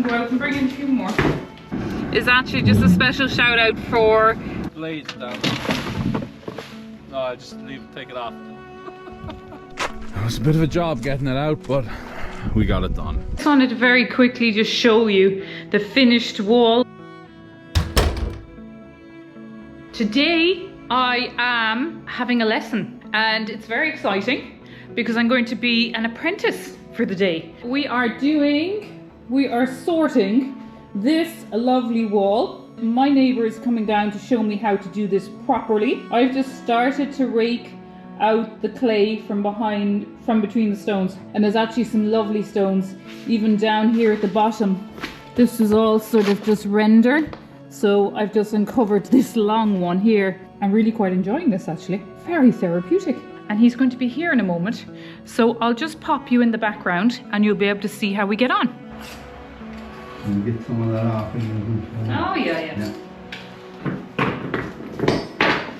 go out and bring in a few more. Is actually just a special shout out for blades down. No, I just take it off. It was a bit of a job getting it out, but we got it done. I just wanted to very quickly just show you the finished wall. Today I am having a lesson and it's very exciting because I'm going to be an apprentice for the day. We are sorting this lovely wall. My neighbour is coming down to show me how to do this properly. I've just started to rake out the clay from between the stones, and there's actually some lovely stones even down here at the bottom. This is all sort of just rendered. So I've just uncovered this long one here. I'm really quite enjoying this actually. Very therapeutic. And he's going to be here in a moment. So I'll just pop you in the background and you'll be able to see how we get on. Can you get some of that off? Oh yeah.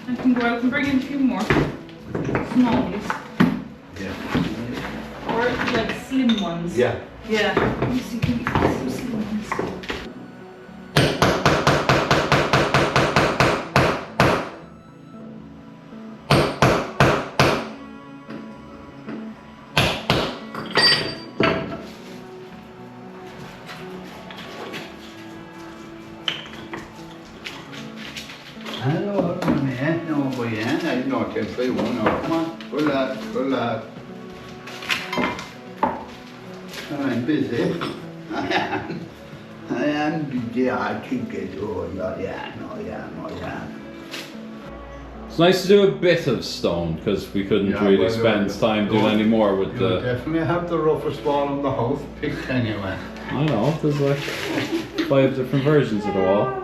I can go out and bring in a few more smallies. Yeah. Or like slim ones. Yeah. Yeah. Let me see, can we get some slim ones? Hello, man. No, boy, I know I say one. Come on, good lad. I'm busy. I am busy. I think it. Oh, yeah. It's nice to do a bit of stone because we couldn't really spend time doing any more with You definitely have the roughest wall in the house picked anyway. I know, there's like 5 different versions of the wall.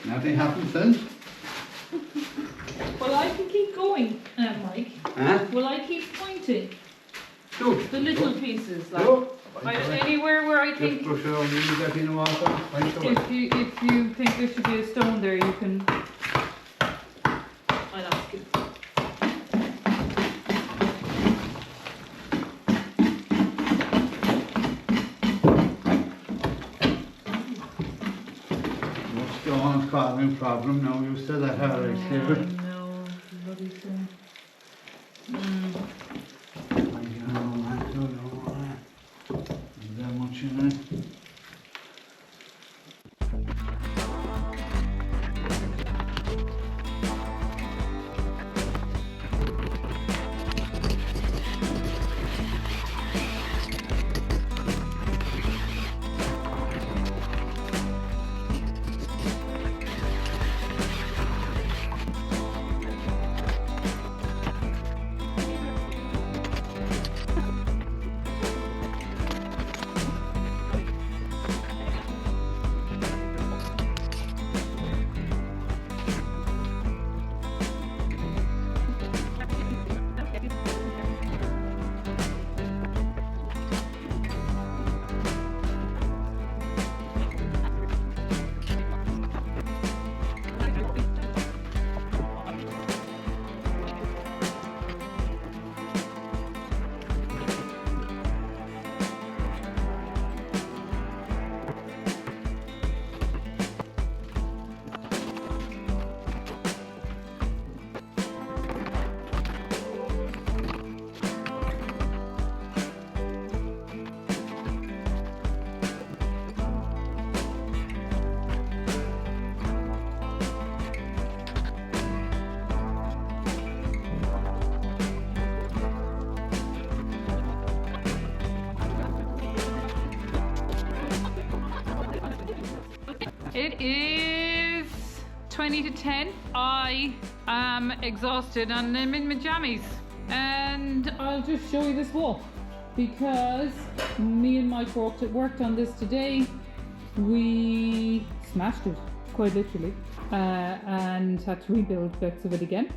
Nothing happened since? Well, I can keep going, Mike. Huh? Will I keep pointing? Do. The little pieces, like anywhere where I think. Just brush it over, you get in the water. If you think there should be a stone there, you can. I'll ask you. Stone's causing a problem now. You said that already, Stephen. No, bloody stone. I don't know. Is there much in it? It is 20 to 10. I am exhausted and I'm in my jammies. And I'll just show you this wall because me and Mike worked on this today. We smashed it, quite literally, and had to rebuild bits of it again.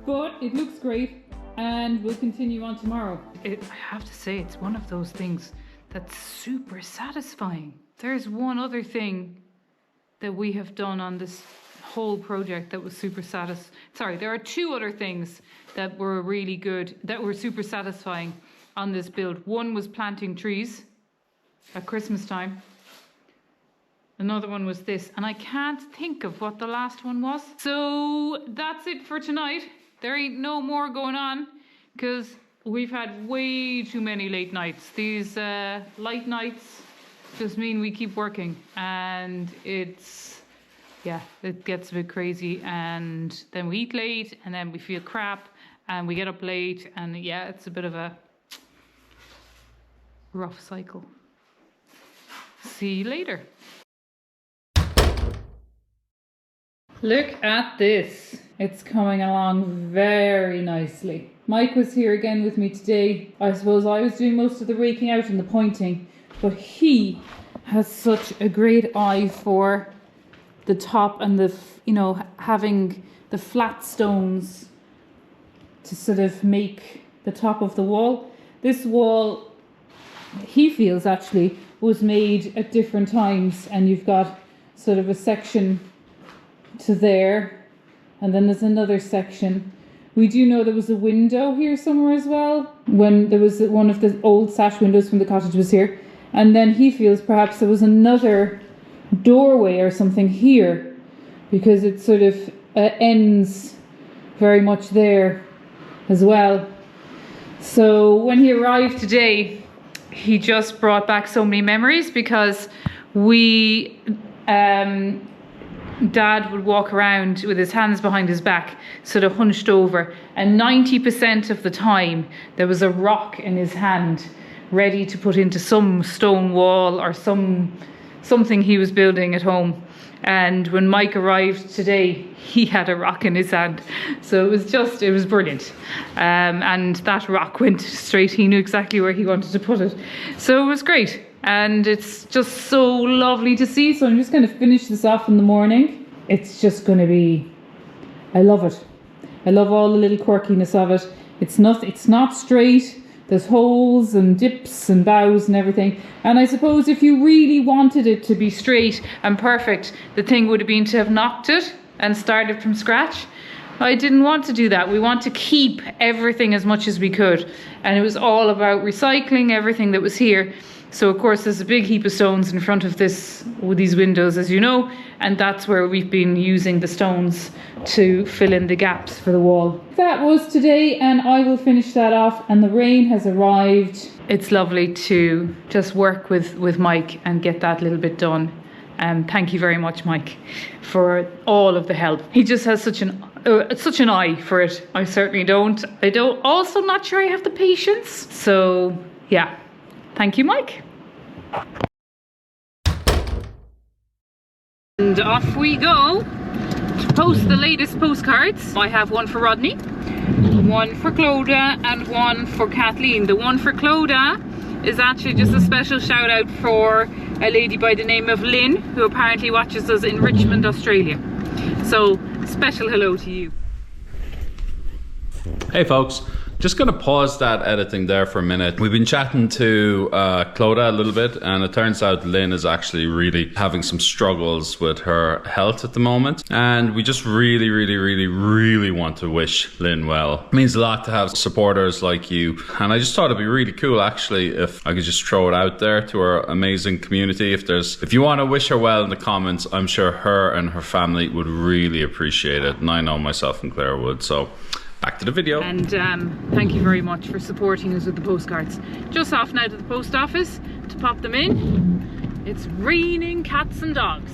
But it looks great and we'll continue on tomorrow. I have to say, it's one of those things that's super satisfying. There's one other thing that we have done on this whole project that was super Sorry, there are two other things that were really good, that were super satisfying on this build. One was planting trees at Christmas time. Another one was this, and I can't think of what the last one was. So that's it for tonight. There ain't no more going on because we've had way too many late nights. These light nights just mean we keep working, and it's, yeah, it gets a bit crazy, and then we eat late, and then we feel crap, and we get up late, and yeah, it's a bit of a rough cycle. See you later. Look at this. It's coming along very nicely. Mike was here again with me today. I suppose I was doing most of the raking out and the pointing, but he has such a great eye for the top and the, you know, having the flat stones to sort of make the top of the wall. This wall, he feels actually, was made at different times, and you've got sort of a section to there, and then there's another section. We do know there was a window here somewhere as well, when there was one of the old sash windows from the cottage was here, and then he feels perhaps there was another doorway or something here, because it sort of ends very much there as well. So when he arrived today, he just brought back so many memories, because we Dad would walk around with his hands behind his back, sort of hunched over, and 90% of the time there was a rock in his hand ready to put into some stone wall or something he was building at home. And when Mike arrived today, he had a rock in his hand. So it was brilliant. And that rock went straight, he knew exactly where he wanted to put it. So it was great. And it's just so lovely to see. So I'm just going to finish this off in the morning. It's just going to be, I love it. I love all the little quirkiness of it. It's not straight. There's holes and dips and bows and everything. And I suppose if you really wanted it to be straight and perfect, the thing would have been to have knocked it and started from scratch. I didn't want to do that. We want to keep everything as much as we could. And it was all about recycling everything that was here. So of course there's a big heap of stones in front of these windows, as you know, and that's where we've been using the stones to fill in the gaps for the wall. That was today, and I will finish that off, and the rain has arrived. It's lovely to just work with Mike and get that little bit done. Thank you very much, Mike, for all of the help. He just has such an eye for it. I certainly don't. Also not sure I have the patience. So yeah, thank you, Mike. And off we go to post the latest postcards. I have one for Rodney, one for Clodagh, and one for Kathleen. The one for Clodagh is actually just a special shout out for a lady by the name of Lynn, who apparently watches us in Richmond, Australia. So special hello to you. Hey folks, just going to pause that editing there for a minute. We've been chatting to Clodagh a little bit, and it turns out Lynn is actually really having some struggles with her health at the moment, and we just really want to wish Lynn well. It means a lot to have supporters like you, and I just thought it'd be really cool actually if I could just throw it out there to our amazing community. If you want to wish her well in the comments, I'm sure her and her family would really appreciate it, and I know myself and Clare would. So back to the video. And thank you very much for supporting us with the postcards. Just off now to the post office to pop them in. It's raining cats and dogs.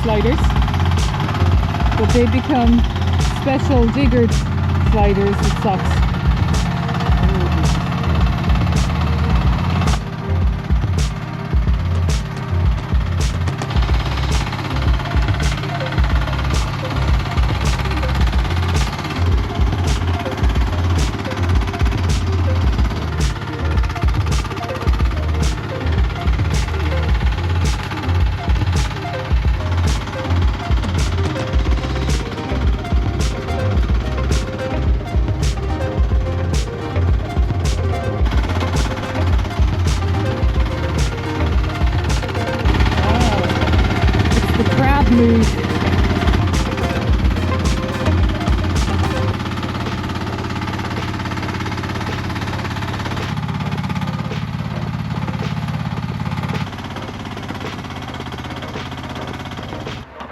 sliders, but they become special diggered sliders with socks. Move.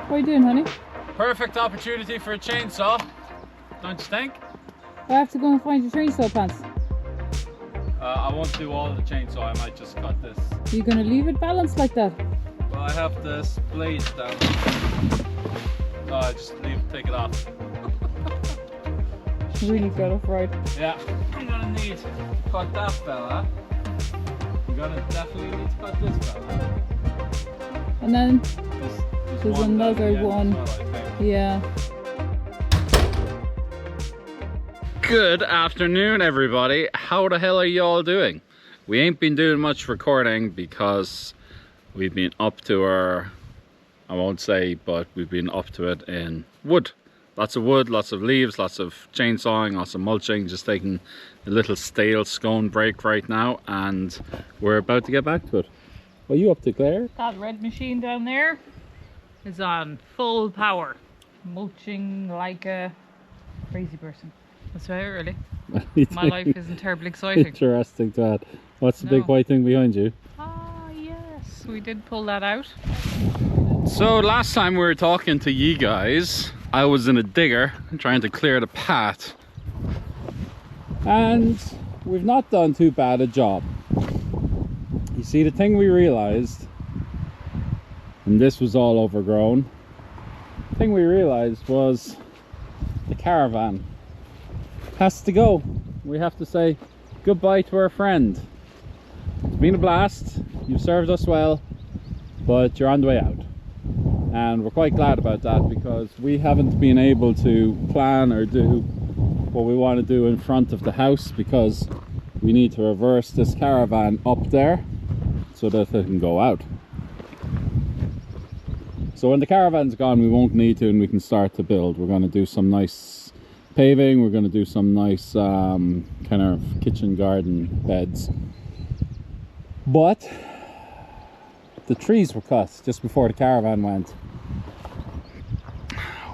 What are you doing, honey? Perfect opportunity for a chainsaw, don't you think? I have to go and find your chainsaw pants. I won't do all the chainsaw, I might just cut this. Are you going to leave it balanced like that? Well, I have this blade down. No, I just take it off. Really got it right. Yeah, I'm gonna need to cut that fella. You're gonna definitely need to cut this fella. And then There's another one. Well, I think. Yeah. Good afternoon, everybody. How the hell are you all doing? We ain't been doing much recording because we've been up to our, I won't say, but we've been up to it in wood. Lots of wood, lots of leaves, lots of chainsawing, lots of mulching, just taking a little stale scone break right now, and we're about to get back to it. What are you up to, Claire? That red machine down there is on full power, mulching like a crazy person. That's right, really. My life isn't terribly exciting. Interesting to add. What's the No. big white thing behind you? Ah, yes, we did pull that out. So last time we were talking to you guys, I was in a digger trying to clear the path, and we've not done too bad a job. You see, the thing we realized, and this was all overgrown, the thing we realized was the caravan has to go. We have to say goodbye to our friend. It's been a blast, you've served us well, but you're on the way out. And we're quite glad about that, because we haven't been able to plan or do what we want to do in front of the house, because we need to reverse this caravan up there so that it can go out. So when the caravan's gone, we won't need to, and we can start to build. We're going to do some nice paving, we're going to do some nice kind of kitchen garden beds. But the trees were cut just before the caravan went,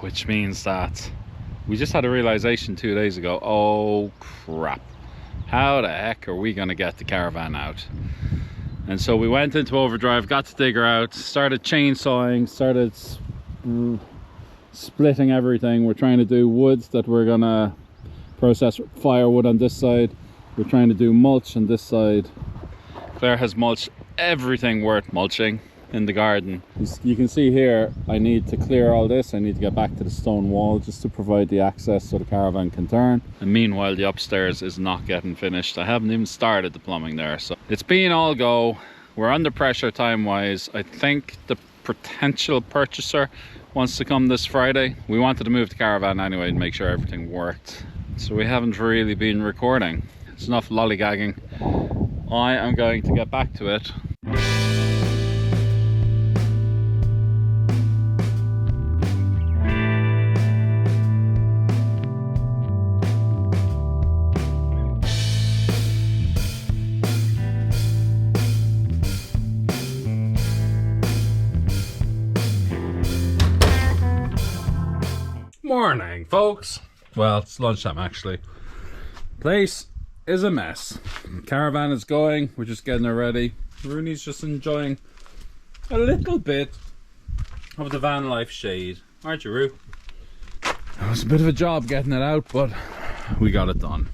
which means that we just had a realization 2 days ago. Oh crap, how the heck are we gonna get the caravan out? And so we went into overdrive, got the digger out, started chainsawing, started splitting everything. We're trying to do woods that we're gonna process firewood on this side. We're trying to do mulch on this side. Claire has mulched everything worth mulching in the garden. You can see here, I need to clear all this. I need to get back to the stone wall just to provide the access so the caravan can turn. And meanwhile, the upstairs is not getting finished. I haven't even started the plumbing there, so it's been all go. We're under pressure time wise. I think the potential purchaser wants to come this Friday. We wanted to move the caravan anyway and make sure everything worked, so we haven't really been recording. It's enough lollygagging. I am going to get back to it. Morning, folks. Well, it's lunchtime actually. Place is a mess. Caravan is going, we're just getting it ready. Rooney's just enjoying a little bit of the van life shade, aren't you, Roo? It was a bit of a job getting it out, but we got it done.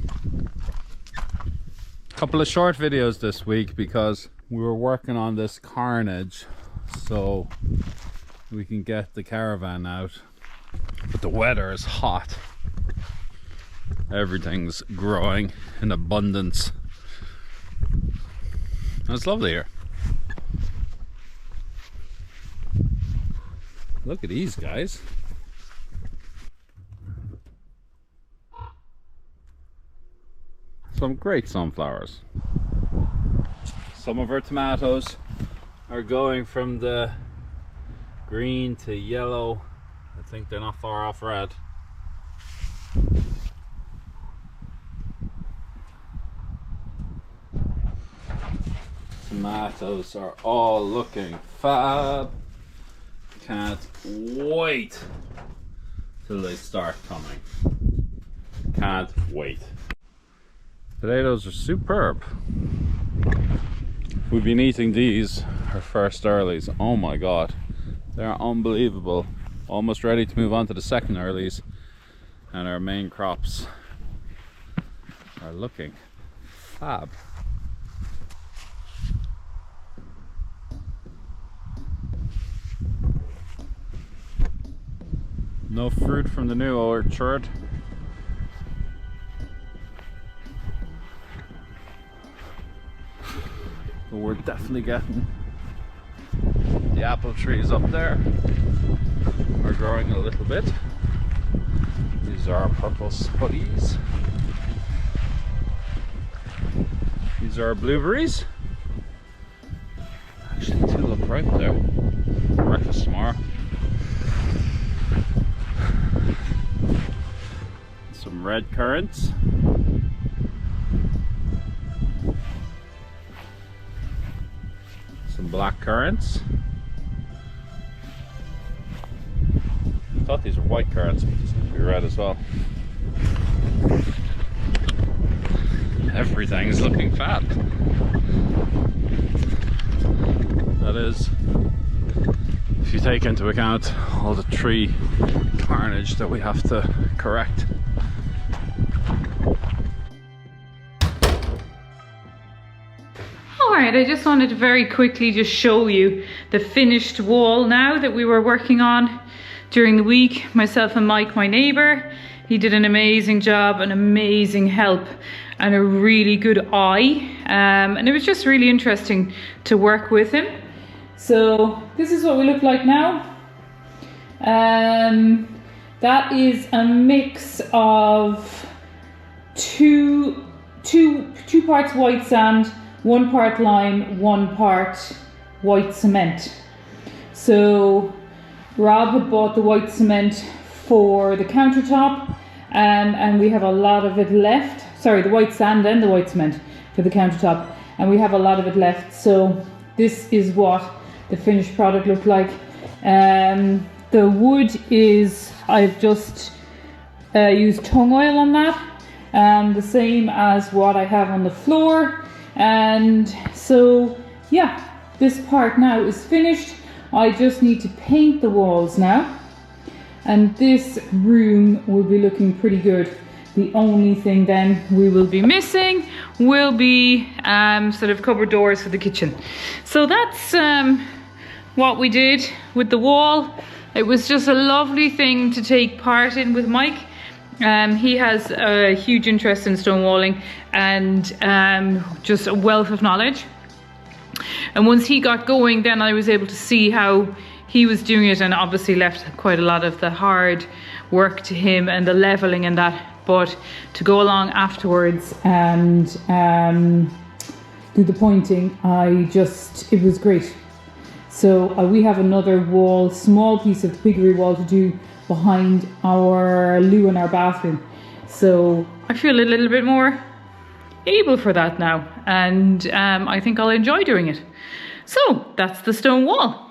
Couple of short videos this week because we were working on this carnage, so we can get the caravan out. But the weather is hot. Everything's growing in abundance. And it's lovely here. Look at these guys. Some great sunflowers. Some of our tomatoes are going from the green to yellow. I think they're not far off red. Tomatoes are all looking fab. Can't wait till they start coming. Can't wait. Potatoes are superb. We've been eating these, our first earlies. Oh my god, they're unbelievable. Almost ready to move on to the second earlies, and our main crops are looking fab. No fruit from the new orchard. But we're definitely getting the apple trees up there. Are growing a little bit. These are our purple spuddies. These are our blueberries. Actually, two look right there. Breakfast tomorrow. Some red currants. Some black currants. I thought these were white currants, but they seem to be red as well. Everything's looking fab. That is, if you take into account all the tree carnage that we have to correct. Alright, I just wanted to very quickly just show you the finished wall now that we were working on during the week. Myself and Mike, my neighbour, he did an amazing job, an amazing help and a really good eye, and it was just really interesting to work with him. So this is what we look like now. That is a mix of two parts white sand, 1 part lime, 1 part white cement. So Rob had bought the white cement for the countertop, and we have a lot of it left. Sorry, the white sand and the white cement for the countertop, and we have a lot of it left. So this is what the finished product looked like. The wood is, I've just used tung oil on that, the same as what I have on the floor. And so yeah, this part now is finished. I just need to paint the walls now, and this room will be looking pretty good. The only thing then we will be missing will be sort of cupboard doors for the kitchen. So that's what we did with the wall. It was just a lovely thing to take part in with Mike. He has a huge interest in stone walling and just a wealth of knowledge. And once he got going, then I was able to see how he was doing it, and obviously left quite a lot of the hard work to him and the leveling and that. But to go along afterwards and do the pointing, it was great. So we have another wall, small piece of piggery wall to do behind our loo in our bathroom. So I feel a little bit more able for that now, and I think I'll enjoy doing it. So that's the stone wall.